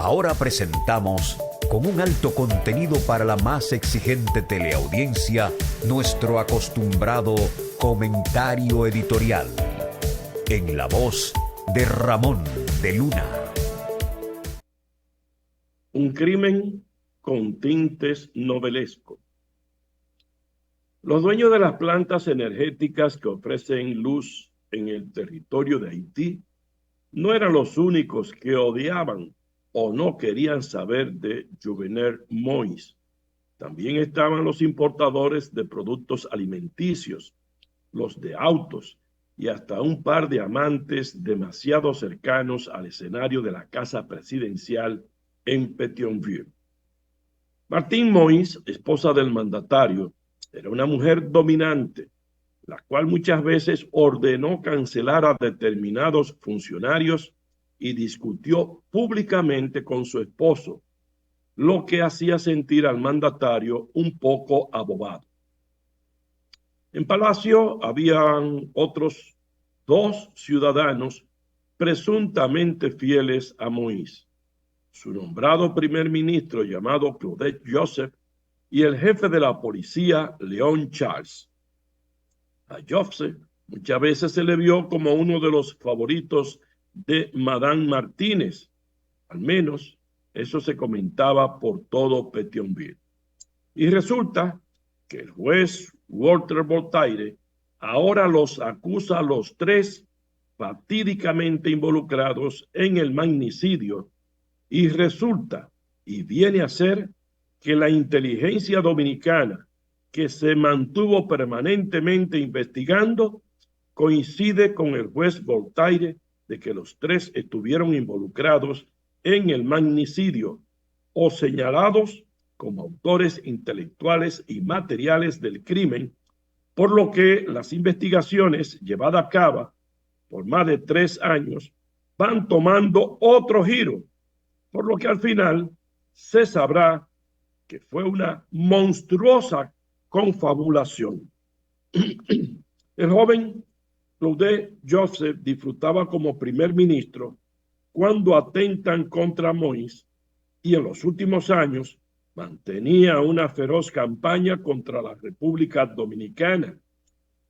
Ahora presentamos, con un alto contenido para la más exigente teleaudiencia, nuestro acostumbrado comentario editorial, en la voz de Ramón de Luna. Un crimen con tintes novelescos. Los dueños de las plantas energéticas que ofrecen luz en el territorio de Haití no eran los únicos que odiaban o no querían saber de Jovenel Moïse. También estaban los importadores de productos alimenticios, los de autos y hasta un par de amantes demasiado cercanos al escenario de la casa presidencial en Pétionville. Martine Moïse, esposa del mandatario, era una mujer dominante, la cual muchas veces ordenó cancelar a determinados funcionarios y discutió públicamente con su esposo, lo que hacía sentir al mandatario un poco abobado. En Palacio habían otros 2 ciudadanos presuntamente fieles a Moïse, su nombrado primer ministro llamado Claudette Joseph y el jefe de la policía, Léon Charles. A Joseph muchas veces se le vio como uno de los favoritos de Madame Martínez. Al menos eso se comentaba por todo Pétionville. Y resulta que el juez Walter Voltaire ahora los acusa a los 3 fatídicamente involucrados en el magnicidio, y resulta y viene a ser que la inteligencia dominicana, que se mantuvo permanentemente investigando, coincide con el juez Voltaire de que los 3 estuvieron involucrados en el magnicidio o señalados como autores intelectuales y materiales del crimen, por lo que las investigaciones llevadas a cabo por más de 3 años van tomando otro giro, por lo que al final se sabrá que fue una monstruosa confabulación. El joven Claudette Joseph disfrutaba como primer ministro cuando atentan contra Moïse, y en los últimos años mantenía una feroz campaña contra la República Dominicana,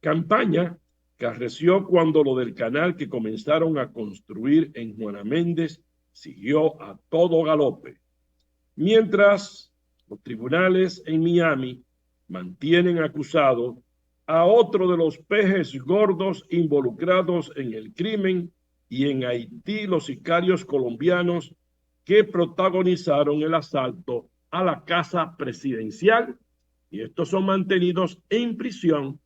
campaña que arreció cuando lo del canal que comenzaron a construir en Juana Méndez siguió a todo galope, mientras los tribunales en Miami mantienen acusado a otro de los peces gordos involucrados en el crimen, y en Haití los sicarios colombianos que protagonizaron el asalto a la casa presidencial, y estos son mantenidos en prisión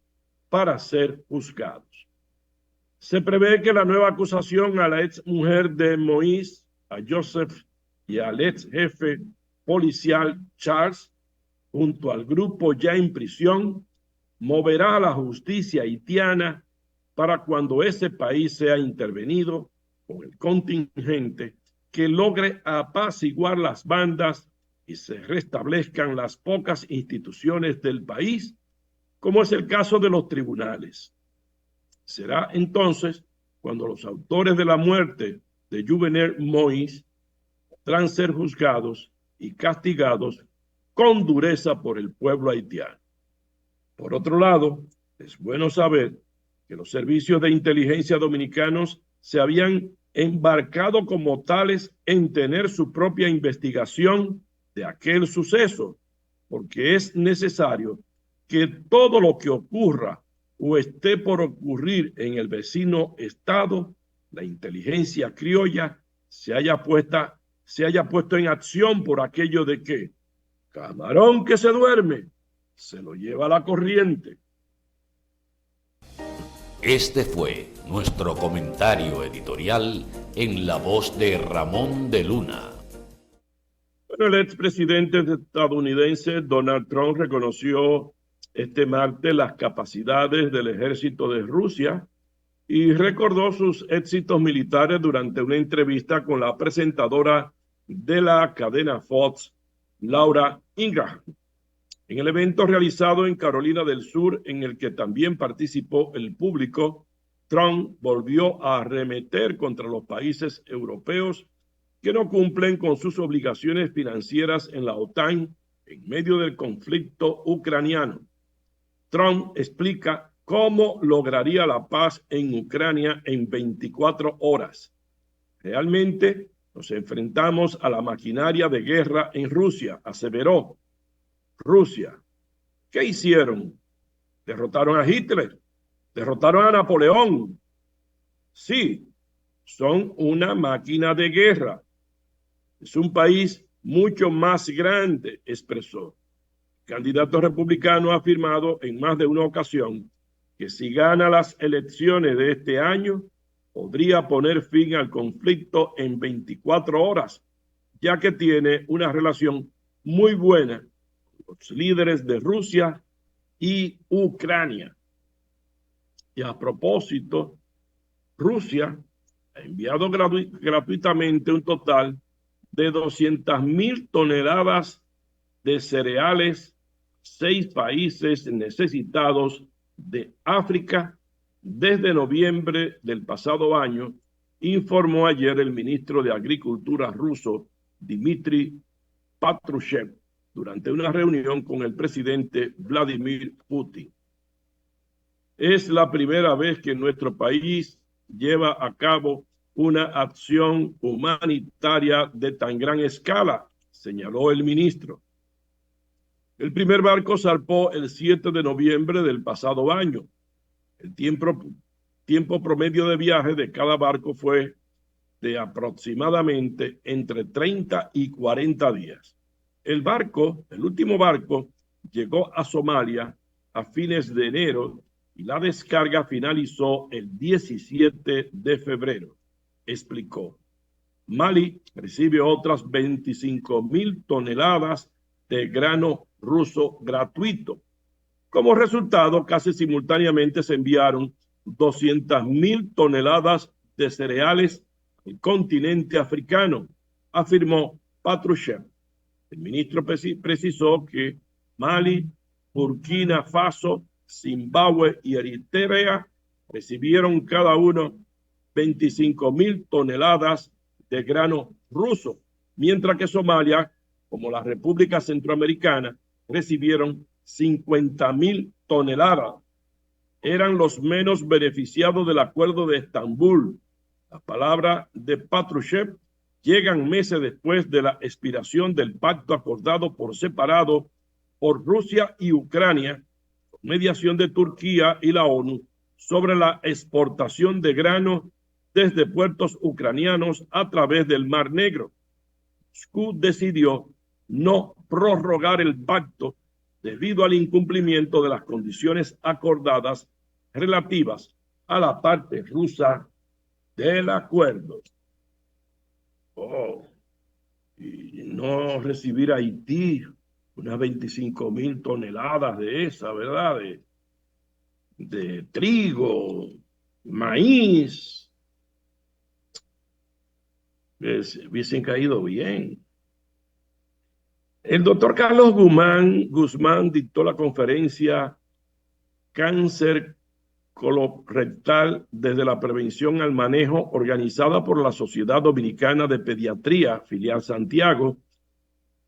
para ser juzgados. Se prevé que la nueva acusación a la ex mujer de Moïse, a Joseph, y al ex jefe policial Charles, junto al grupo ya en prisión, moverá a la justicia haitiana para cuando ese país sea intervenido con el contingente que logre apaciguar las bandas y se restablezcan las pocas instituciones del país, como es el caso de los tribunales. Será entonces cuando los autores de la muerte de Jovenel Moïse podrán ser juzgados y castigados con dureza por el pueblo haitiano. Por otro lado, es bueno saber que los servicios de inteligencia dominicanos se habían embarcado como tales en tener su propia investigación de aquel suceso, porque es necesario que todo lo que ocurra o esté por ocurrir en el vecino estado, la inteligencia criolla se haya puesto en acción, por aquello de que camarón que se duerme se lo lleva la corriente. Este fue nuestro comentario editorial en la voz de Ramón de Luna. Bueno, el expresidente estadounidense Donald Trump reconoció este martes las capacidades del ejército de Rusia y recordó sus éxitos militares durante una entrevista con la presentadora de la cadena Fox, Laura Ingraham. En el evento realizado en Carolina del Sur, en el que también participó el público, Trump volvió a arremeter contra los países europeos que no cumplen con sus obligaciones financieras en la OTAN en medio del conflicto ucraniano. Trump explica cómo lograría la paz en Ucrania en 24 horas. Realmente nos enfrentamos a la maquinaria de guerra en Rusia, aseveró. Rusia, ¿qué hicieron? Derrotaron a Hitler, derrotaron a Napoleón. Sí, son una máquina de guerra. Es un país mucho más grande, expresó. El candidato republicano ha afirmado en más de una ocasión que si gana las elecciones de este año, podría poner fin al conflicto en 24 horas, ya que tiene una relación muy buena con los líderes de Rusia y Ucrania. Y a propósito, Rusia ha enviado gratuitamente un total de 200,000 toneladas de cereales a 6 países necesitados de África desde noviembre del pasado año, informó ayer el ministro de Agricultura ruso, Dmitry Patrushev, durante una reunión con el presidente Vladimir Putin. Es la primera vez que nuestro país lleva a cabo una acción humanitaria de tan gran escala, señaló el ministro. El primer barco zarpó el 7 de noviembre del pasado año. El tiempo promedio de viaje de cada barco fue de aproximadamente entre 30 y 40 días. El último barco, llegó a Somalia a fines de enero y la descarga finalizó el 17 de febrero, explicó. Mali recibe otras 25,000 toneladas de grano ruso gratuito. Como resultado, casi simultáneamente se enviaron 200,000 toneladas de cereales al continente africano, afirmó Patrushev. El ministro precisó que Mali, Burkina Faso, Zimbabue y Eritrea recibieron cada uno 25,000 toneladas de grano ruso, mientras que Somalia, como la República Centroamericana, recibieron 50,000 toneladas. Eran los menos beneficiados del Acuerdo de Estambul. Las palabras de Patrushev llegan meses después de la expiración del pacto acordado por separado por Rusia y Ucrania, con mediación de Turquía y la ONU, sobre la exportación de grano desde puertos ucranianos a través del Mar Negro. Moscú decidió no prorrogar el pacto debido al incumplimiento de las condiciones acordadas relativas a la parte rusa del acuerdo. Y no recibir a Haití unas 25,000 toneladas de esa, ¿verdad? De trigo, maíz, hubiesen caído bien. El doctor Carlos Guzmán dictó la conferencia Cáncer Colorectal desde la prevención al manejo, organizada por la Sociedad Dominicana de Pediatría, filial Santiago,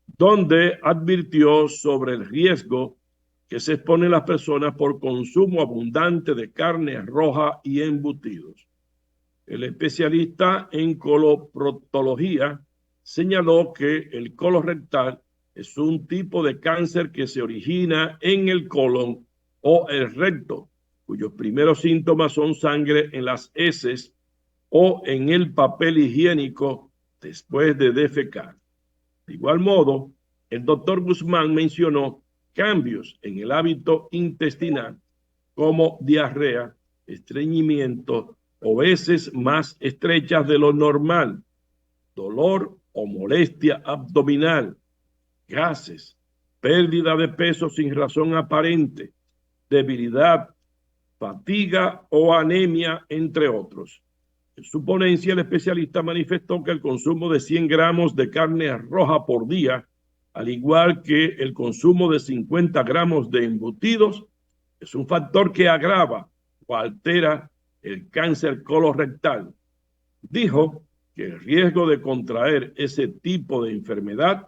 donde advirtió sobre el riesgo que se exponen las personas por consumo abundante de carne roja y embutidos. El especialista en coloproctología señaló que el colorectal es un tipo de cáncer que se origina en el colon o el recto, cuyos primeros síntomas son sangre en las heces o en el papel higiénico después de defecar. De igual modo, el doctor Guzmán mencionó cambios en el hábito intestinal como diarrea, estreñimiento o veces más estrechas de lo normal, dolor o molestia abdominal, gases, pérdida de peso sin razón aparente, debilidad, fatiga o anemia, entre otros. En su ponencia, el especialista manifestó que el consumo de 100 gramos de carne roja por día, al igual que el consumo de 50 gramos de embutidos, es un factor que agrava o altera el cáncer colorectal. Dijo que el riesgo de contraer ese tipo de enfermedad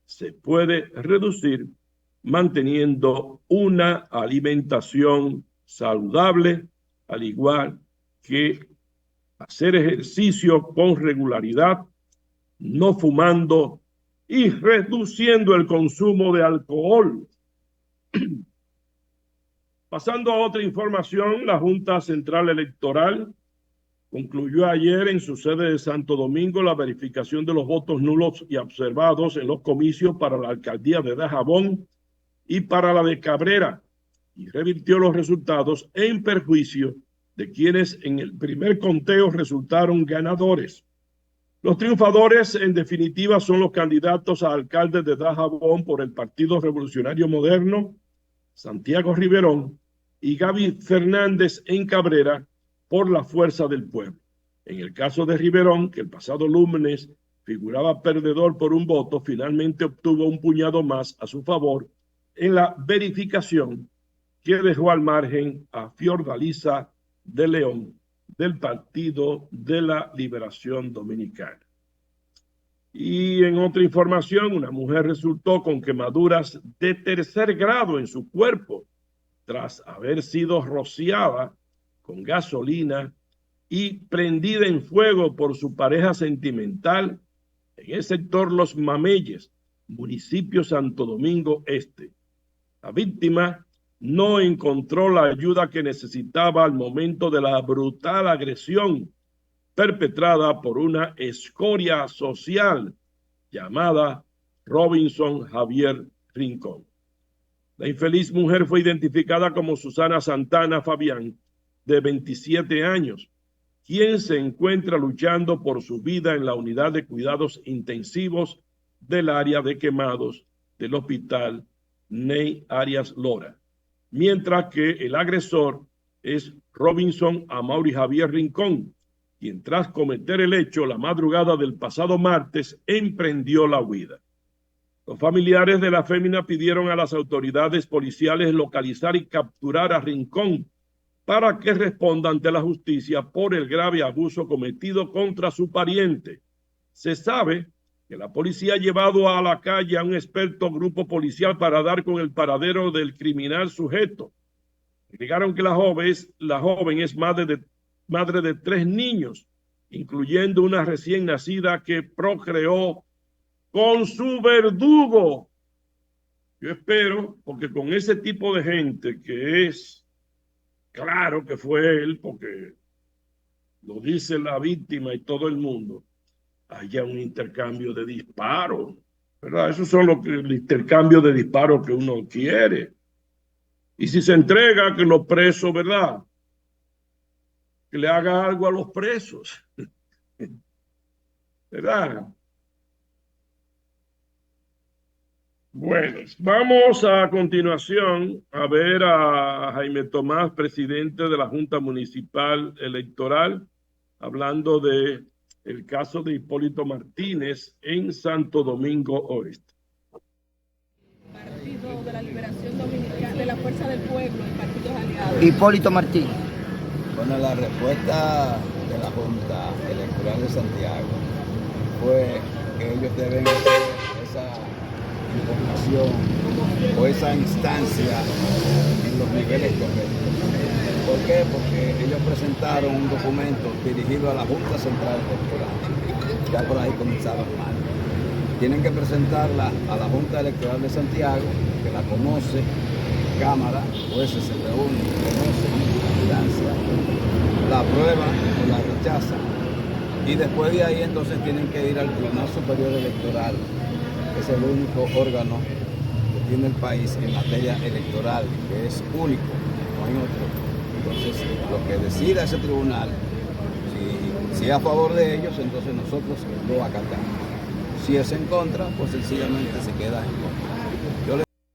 se puede reducir manteniendo una alimentación saludable, al igual que hacer ejercicio con regularidad, no fumando y reduciendo el consumo de alcohol. Pasando a otra información, la Junta Central Electoral concluyó ayer en su sede de Santo Domingo la verificación de los votos nulos y observados en los comicios para la alcaldía de Dajabón y para la de Cabrera, y revirtió los resultados en perjuicio de quienes en el primer conteo resultaron ganadores. Los triunfadores, en definitiva, son los candidatos a alcaldes de Dajabón por el Partido Revolucionario Moderno, Santiago Riverón, y Gaby Fernández en Cabrera por la Fuerza del Pueblo. En el caso de Riverón, que el pasado lunes figuraba perdedor por un voto, finalmente obtuvo un puñado más a su favor en la verificación que dejó al margen a Fiordalisa de León del Partido de la Liberación Dominicana. Y en otra información, una mujer resultó con quemaduras de tercer grado en su cuerpo tras haber sido rociada con gasolina y prendida en fuego por su pareja sentimental en el sector Los Mameyes, municipio Santo Domingo Este. La víctima no encontró la ayuda que necesitaba al momento de la brutal agresión perpetrada por una escoria social llamada Robinson Javier Rincón. La infeliz mujer fue identificada como Susana Santana Fabián, de 27 años, quien se encuentra luchando por su vida en la unidad de cuidados intensivos del área de quemados del hospital Ney Arias Lora, mientras que el agresor es Robinson Amaury Javier Rincón, quien tras cometer el hecho la madrugada del pasado martes emprendió la huida. Los familiares de la fémina pidieron a las autoridades policiales localizar y capturar a Rincón para que responda ante la justicia por el grave abuso cometido contra su pariente. Se sabe que la policía ha llevado a la calle a un experto grupo policial para dar con el paradero del criminal sujeto. Indicaron que la joven es madre de 3 niños, incluyendo una recién nacida que procreó con su verdugo. Yo espero, porque con ese tipo de gente que es claro que fue él, porque lo dice la víctima y todo el mundo, haya un intercambio de disparos, ¿verdad? Esos son el intercambio de disparos que uno quiere. Y si se entrega, que los presos, ¿verdad?, que le haga algo a los presos, ¿verdad? Bueno, vamos a continuación a ver a Jaime Tomás, presidente de la Junta Municipal Electoral, hablando de el caso de Hipólito Martínez en Santo Domingo Oeste. Partido de la Liberación Dominicana, de la Fuerza del Pueblo, el Partido Aliado. Hipólito Martínez. Bueno, la respuesta de la Junta Electoral de Santiago fue que ellos deben hacer esa información o esa instancia en los niveles correctos. ¿Por qué? Porque ellos presentaron un documento dirigido a la Junta Central Electoral. Ya por ahí comenzaron mal. Tienen que presentarla a la Junta Electoral de Santiago, que la conoce, Cámara, jueces se reúnen, conocen la instancia, la aprueban o la rechazan. Y después de ahí entonces tienen que ir al Tribunal Superior Electoral, que es el único órgano que tiene el país en materia electoral, que es único, no hay otro. Entonces, lo que decida ese tribunal, si es a favor de ellos, entonces nosotros lo acatamos. Si es en contra, pues sencillamente se queda en contra.